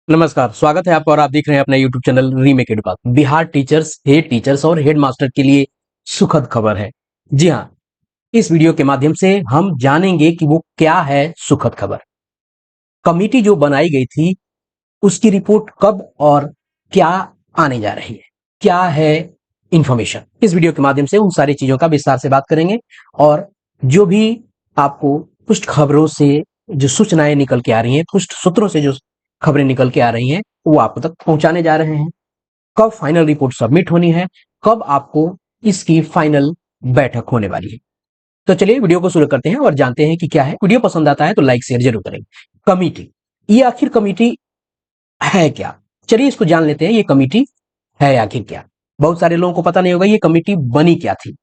नमस्कार, स्वागत है आपका और आप देख रहे हैं अपना YouTube channel Remake Edupath. Bihar teachers और हेडमास्टर के लिए सुखद खबर है। जी हाँ, इस वीडियो के माध्यम से हम जानेंगे कि वो क्या है सुखद खबर। कमिटी जो बनाई गई थी उसकी रिपोर्ट कब और क्या आने जा रही है, क्या है इंफॉर्मेशन। इस वीडियो के माध्यम से उन सारी चीजों का विस्तार से बात करेंगे और जो भी आपको पुष्ट खबरों से जो सूचनाएं निकल के आ रही हैं, पुष्ट सूत्रों से जो खबरें निकल के आ रही हैं, वो आप तक पहुंचाने जा रहे हैं। कब फाइनल रिपोर्ट सबमिट होनी है, कब आपको इसकी फाइनल बैठक होने वाली है। तो चलिए वीडियो को शुरू करते हैं और जानते हैं कि क्या है। वीडियो पसंद आता है तो लाइक शेयर जरूर करें। कमिटी, ये आखिर कमिटी है क्या? चलिए इसको जान लेते हैं, ये कमिटी है आखिर क्या। बहुत सारे लोगों को पता नहीं होगा ये कमिटी बनी क्या थी,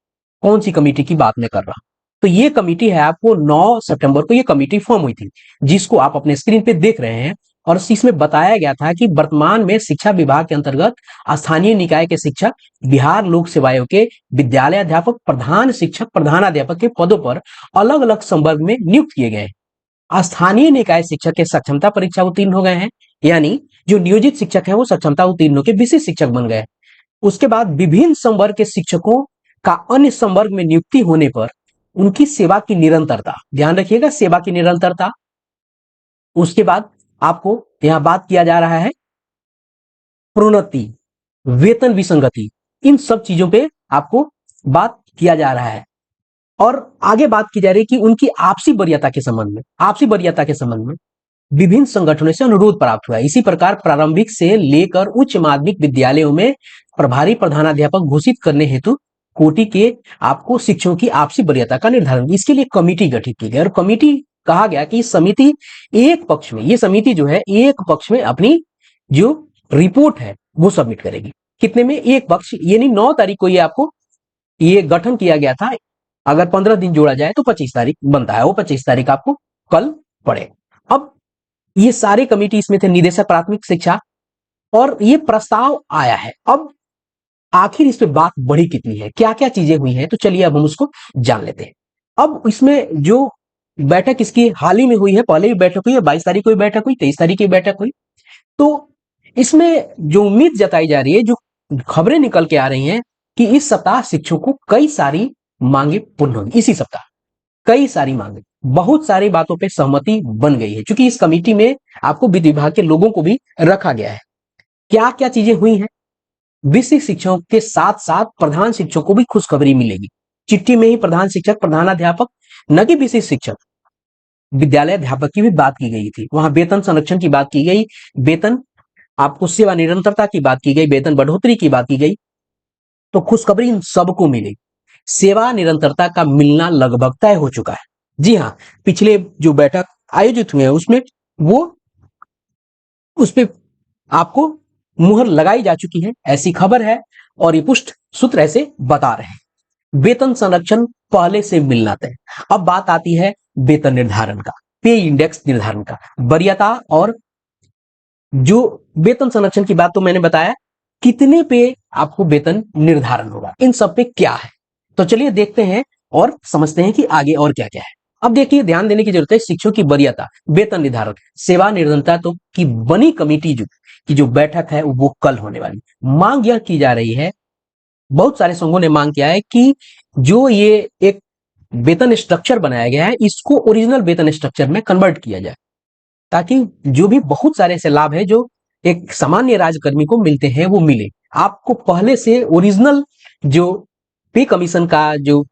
कौन सी कमिटी की बात मैं कर रहा हूं। तो ये कमिटी है, आपको 9 सितंबर को ये कमिटी फॉर्म हुई थी, जिसको आप अपने स्क्रीन पे देख रहे हैं। और इसमें बताया गया था कि वर्तमान में शिक्षा विभाग के अंतर्गत स्थानीय निकाय के शिक्षक, बिहार लोक सेवा आयोग के विद्यालय अध्यापक, प्रधान शिक्षक, प्रधानाध्यापक के पदों पर अलग अलग संवर्ग में नियुक्त किए गए हैं। स्थानीय निकाय शिक्षक के सक्षमता परीक्षा उत्तीर्ण हो गए हैं, यानी जो नियोजित शिक्षक है वो सक्षमता उत्तीर्ण होकर विशिष्ट शिक्षक बन गए। उसके बाद विभिन्न संवर्ग के शिक्षकों का अन्य संवर्ग में नियुक्ति होने पर उनकी सेवा की निरंतरता, ध्यान रखिएगा सेवा की निरंतरता। उसके बाद आपको यहां बात किया जा रहा है प्रोन्नति, वेतन विसंगति, इन सब चीजों पे आपको बात किया जा रहा है। और आगे बात की जा रही है कि उनकी आपसी वरीयता के संबंध में, आपसी वरीयता के संबंध में विभिन्न संगठनों से अनुरोध प्राप्त हुआ है। इसी प्रकार प्रारंभिक से लेकर उच्च माध्यमिक विद्यालयों में प्रभारी प्रधानाध्यापक घोषित करने हेतु कोटि के आपको शिक्षकों की आपसी वरीयता का निर्धारण, इसके लिए कमिटी गठित की गई। और कमिटी कहा गया कि समिति एक पक्ष में, ये समिति जो है एक पक्ष में अपनी जो रिपोर्ट है वो सबमिट करेगी। कितने में? एक पक्ष, यानी 9 तारीख को ये आपको ये गठन किया गया था। अगर 15 दिन जोड़ा जाए तो 25 तारीख बनता है, वो 25 तारीख आपको कल पड़े। अब ये सारे कमिटी इसमें थे, निदेशक प्राथमिक शिक्षा, और ये प्रस्ताव आया है। अब आखिर इस पे बात बढ़ी कितनी है, क्या क्या चीजें हुई हैं, तो चलिए अब हम उसको जान लेते हैं। अब इसमें जो बैठक इसकी हाल ही में हुई है, पहले भी बैठक हुई है, 22 तारीख को भी बैठक हुई, 23 तारीख की बैठक हुई। तो इसमें जो उम्मीद जताई जा रही है, जो खबरें निकल के आ रही हैं कि इस सप्ताह शिक्षकों को कई सारी मांगे पूर्ण होंगी। इसी सप्ताह कई सारी मांगे, बहुत सारी बातों पे सहमति बन गई है, क्योंकि इस कमेटी में आपको विधि विभाग के लोगों को भी रखा गया है। क्या क्या चीजें हुई हैं? विशिष्ट शिक्षकों के साथ साथ प्रधान शिक्षकों को भी खुशखबरी मिलेगी। चिट्ठी में ही प्रधान शिक्षक, प्रधानाध्यापक, न कि विशिष्ट शिक्षक, विद्यालय अध्यापक की भी बात की गई थी। वहां वेतन संरक्षण की बात की गई, वेतन आपको सेवा निरंतरता की बात की गई, वेतन बढ़ोतरी की बात की गई। तो खुशखबरी इन सबको मिली। सेवा निरंतरता का मिलना लगभग तय हो चुका है। जी हाँ, पिछले जो बैठक आयोजित हुए हैं उसमें वो उस पे आपको मुहर लगाई जा चुकी है, ऐसी खबर है। और ये पुष्ट सूत्र ऐसे बता रहे हैं। वेतन संरक्षण पहले से मिलना तय। अब बात आती है वेतन निर्धारण का, पे इंडेक्स निर्धारण का, वरीयता और जो वेतन संरक्षण की बात तो मैंने बताया, कितने पे आपको वेतन निर्धारण होगा, इन सब पे क्या है। तो चलिए देखते हैं और समझते हैं कि आगे और क्या क्या है। अब देखिए, ध्यान देने की जरूरत है, शिक्षकों की वरीयता, वेतन निर्धारण, सेवा निरंतरता तो की बनी कमेटी जो बैठक है वो कल होने वाली। मांग यह की जा रही है, बहुत सारे संघों ने मांग किया है कि जो ये एक वेतन स्ट्रक्चर बनाया गया है इसको ओरिजिनल वेतन स्ट्रक्चर में कन्वर्ट किया जाए, ताकि जो भी बहुत सारे ऐसे लाभ है जो एक सामान्य राजकर्मी को मिलते हैं वो मिले। आपको पहले से ओरिजिनल जो पे कमीशन का जो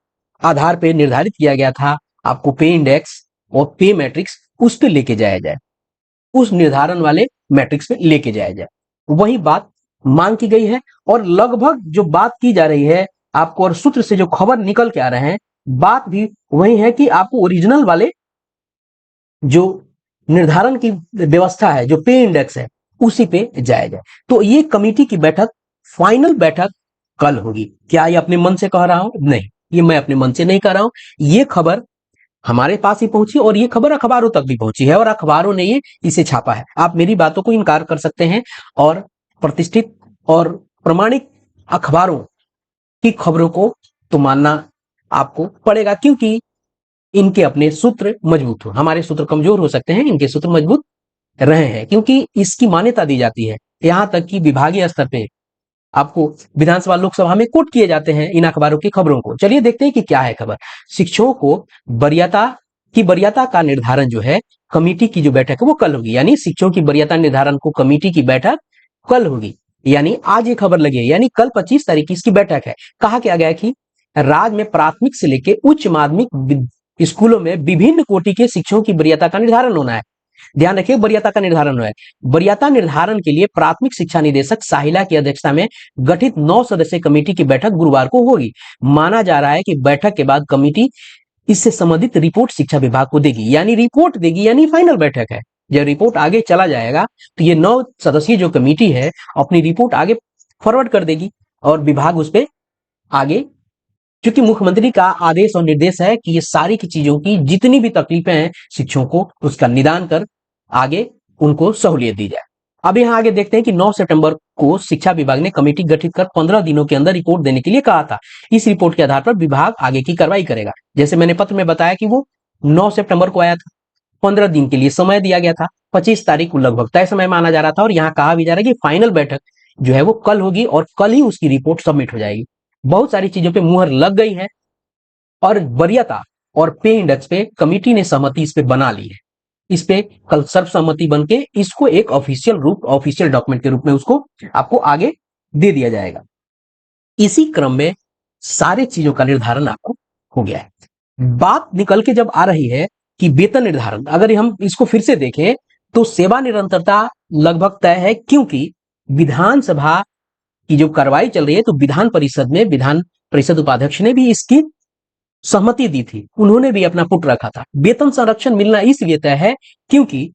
आधार पे निर्धारित किया गया था, आपको पे इंडेक्स और पे मैट्रिक्स उस पे लेके जाया जाए, उस निर्धारण वाले मैट्रिक्स पे लेके जाया जाए। वही बात मांग की गई है। और लगभग जो बात की जा रही है आपको, और सूत्र से जो खबर निकल के आ रहे हैं, बात भी वही है कि आपको ओरिजिनल वाले जो निर्धारण की व्यवस्था है, जो पे इंडेक्स है, उसी पे जाया जाए। तो ये कमेटी की बैठक, फाइनल बैठक कल होगी। क्या ये अपने मन से कह रहा हूं? नहीं, ये मैं अपने मन से नहीं कह रहा हूं। ये खबर हमारे पास ही पहुंची और ये खबर अखबारों तक भी पहुंची है और अखबारों ने ये इसे छापा है। आप मेरी बातों को इनकार कर सकते हैं और प्रतिष्ठित और प्रमाणिक अखबारों की खबरों को तो मानना आपको पड़ेगा, क्योंकि इनके अपने सूत्र मजबूत हो। हमारे सूत्र कमजोर हो सकते हैं, इनके सूत्र मजबूत रहे हैं, क्योंकि इसकी मान्यता दी जाती है। यहां तक कि विभागीय स्तर पे आपको विधानसभा लोकसभा में कोट किए जाते हैं इन अखबारों की खबरों को। चलिए देखते हैं कि क्या है खबर। शिक्षकों को वरीयता का निर्धारण जो है कमेटी की जो बैठक है वो कल होगी, यानी शिक्षकों की वरीयता निर्धारण को कमेटी की बैठक कल होगी, यानी आज ये खबर लगी है, यानी कल 25 तारीख की इसकी बैठक है। कहा क्या गया कि राज्य में प्राथमिक से लेकर उच्च माध्यमिक स्कूलों में विभिन्न कोटि के शिक्षकों की वरीयता का निर्धारण होना है। ध्यान रखिए, वरीयता का निर्धारण है। वरीयता निर्धारण के लिए प्राथमिक शिक्षा निदेशक साहिला की अध्यक्षता में गठित 9 सदस्यीय कमेटी की बैठक गुरुवार को होगी। माना जा रहा है कि बैठक के बाद कमेटी इससे संबंधित रिपोर्ट शिक्षा विभाग को देगी, यानी रिपोर्ट देगी, यानी फाइनल बैठक है। जब रिपोर्ट आगे चला जाएगा तो ये 9 सदस्यीय जो कमेटी है अपनी रिपोर्ट आगे फॉरवर्ड कर देगी और विभाग उस पर आगे, क्योंकि मुख्यमंत्री का आदेश और निर्देश है कि ये सारी की चीजों की जितनी भी तकलीफें हैं शिक्षकों को उसका निदान कर आगे उनको सहूलियत दी जाए। अब यहाँ आगे देखते हैं कि 9 सितंबर को शिक्षा विभाग ने कमेटी गठित कर 15 दिनों के अंदर रिपोर्ट देने के लिए कहा था। इस रिपोर्ट के आधार पर विभाग आगे की कार्रवाई करेगा। जैसे मैंने पत्र में बताया कि वो 9 सितंबर को आया था, 15 दिन के लिए समय दिया गया था, 25 तारीख को लगभग तय समय माना जा रहा था और यहाँ कहा भी जा रहा है कि फाइनल बैठक जो है वो कल होगी और कल ही उसकी रिपोर्ट सबमिट हो जाएगी। बहुत सारी चीजों पे मुहर लग गई है और वरीयता और पे इंडेक्स पे कमेटी ने सहमति इस पे बना ली है। इस पे कल सर्वसम्मति बन के इसको एक ऑफिशियल डॉक्यूमेंट के रूप में उसको आपको आगे दे दिया जाएगा। इसी क्रम में सारे चीजों का निर्धारण आपको हो गया है। बात निकल के जब आ रही है कि वेतन निर्धारण, अगर हम इसको फिर से देखें तो सेवा निरंतरता लगभग तय है, क्योंकि विधानसभा की जो कार्रवाई चल रही है तो विधान परिषद उपाध्यक्ष ने भी इसकी सहमति दी थी, उन्होंने भी अपना पुट रखा था। वेतन संरक्षण मिलना इसलिए तय है क्योंकि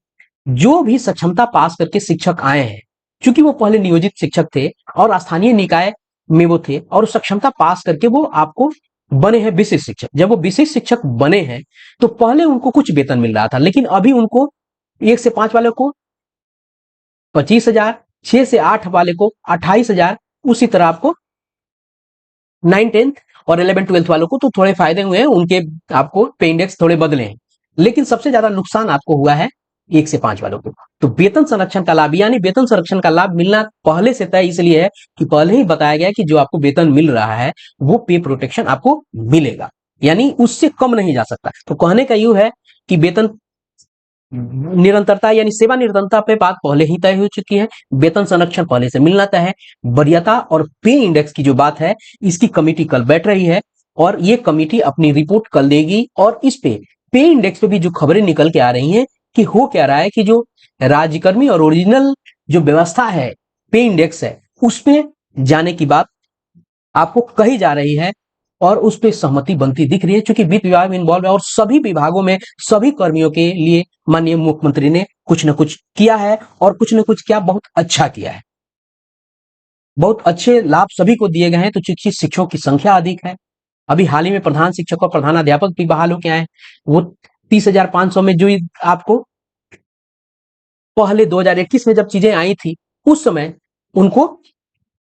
जो भी सक्षमता पास करके शिक्षक आए हैं, क्योंकि वो पहले नियोजित शिक्षक थे और स्थानीय निकाय में वो थे और सक्षमता पास करके वो आपको बने हैं विशिष्ट शिक्षक। जब वो विशिष्ट शिक्षक बने हैं तो पहले उनको कुछ वेतन मिल रहा था, लेकिन अभी उनको 1 से 5 वाले को 25,000, 6 से 8 वाले को 28,000, उसी तरह आपको 9, 10 और 11, 12 वालों को तो थोड़े फायदे हुए हैं, उनके आपको पे इंडेक्स थोड़े बदले हैं, लेकिन सबसे ज्यादा नुकसान आपको हुआ है 1 से 5 वालों को। तो वेतन संरक्षण का लाभ, यानी वेतन संरक्षण का लाभ मिलना पहले से तय इसलिए है कि पहले ही बताया गया कि जो आपको वेतन मिल रहा है वो पे प्रोटेक्शन आपको मिलेगा, यानी उससे कम नहीं जा सकता। तो कहने का यूं है कि वेतन निरंतरता यानी सेवा निरंतरता पे बात पहले ही तय हो चुकी है, वेतन संरक्षण पहले से मिलना तय है। वरीयता और पे इंडेक्स की जो बात है इसकी कमेटी कल बैठ रही है और ये कमेटी अपनी रिपोर्ट कल देगी और इस पे इंडेक्स पे भी जो खबरें निकल के आ रही हैं कि हो क्या रहा है कि जो राज्यकर्मी और ओरिजिनल जो व्यवस्था है पे इंडेक्स है उस पे जाने की बात आपको कही जा रही है और उस पर सहमति बनती दिख रही है, क्योंकि वित्त विभाग में इन्वॉल्व है और सभी विभागों में सभी कर्मियों के लिए माननीय मुख्यमंत्री ने कुछ न कुछ किया है और कुछ न कुछ क्या बहुत अच्छा किया है। बहुत अच्छे लाभ सभी को दिए गए हैं। तो चूंकि शिक्षकों की संख्या अधिक है, अभी हाल ही में प्रधान शिक्षक और प्रधानाध्यापक भी बहाल होकर आए, वो 30,500 में जो आपको पहले 2021 में जब चीजें आई थी उस समय उनको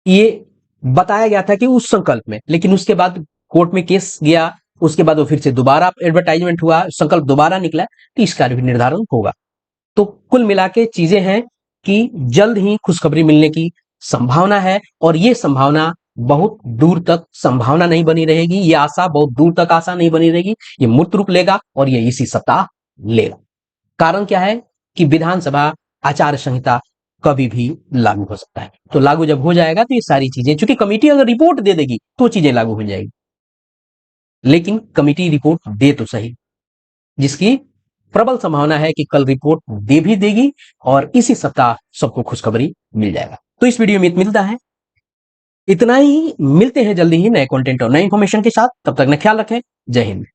ये बताया गया था कि उस संकल्प में, लेकिन उसके बाद कोर्ट में केस गया, उसके बाद वो फिर से दोबारा एडवर्टाइजमेंट हुआ, संकल्प दोबारा निकला, तो इसका भी निर्धारण होगा। तो कुल मिला के चीजें हैं कि जल्द ही खुशखबरी मिलने की संभावना है और ये संभावना बहुत दूर तक संभावना नहीं बनी रहेगी, ये आशा बहुत दूर तक आशा नहीं बनी रहेगी, ये मूर्त रूप लेगा और ये इसी सप्ताह लेगा। कारण क्या है कि विधानसभा आचार संहिता कभी भी लागू हो सकता है। तो लागू जब हो जाएगा तो ये सारी चीजें, चूंकि कमेटी अगर रिपोर्ट दे देगी तो चीजें लागू हो जाएगी, लेकिन कमेटी रिपोर्ट दे तो सही, जिसकी प्रबल संभावना है कि कल रिपोर्ट दे भी देगी और इसी सप्ताह सबको खुशखबरी मिल जाएगा। तो इस वीडियो में मिलता है इतना ही, मिलते हैं जल्दी ही नए कंटेंट और नए इंफॉर्मेशन के साथ। तब तक न ख्याल रखें। जय हिंद।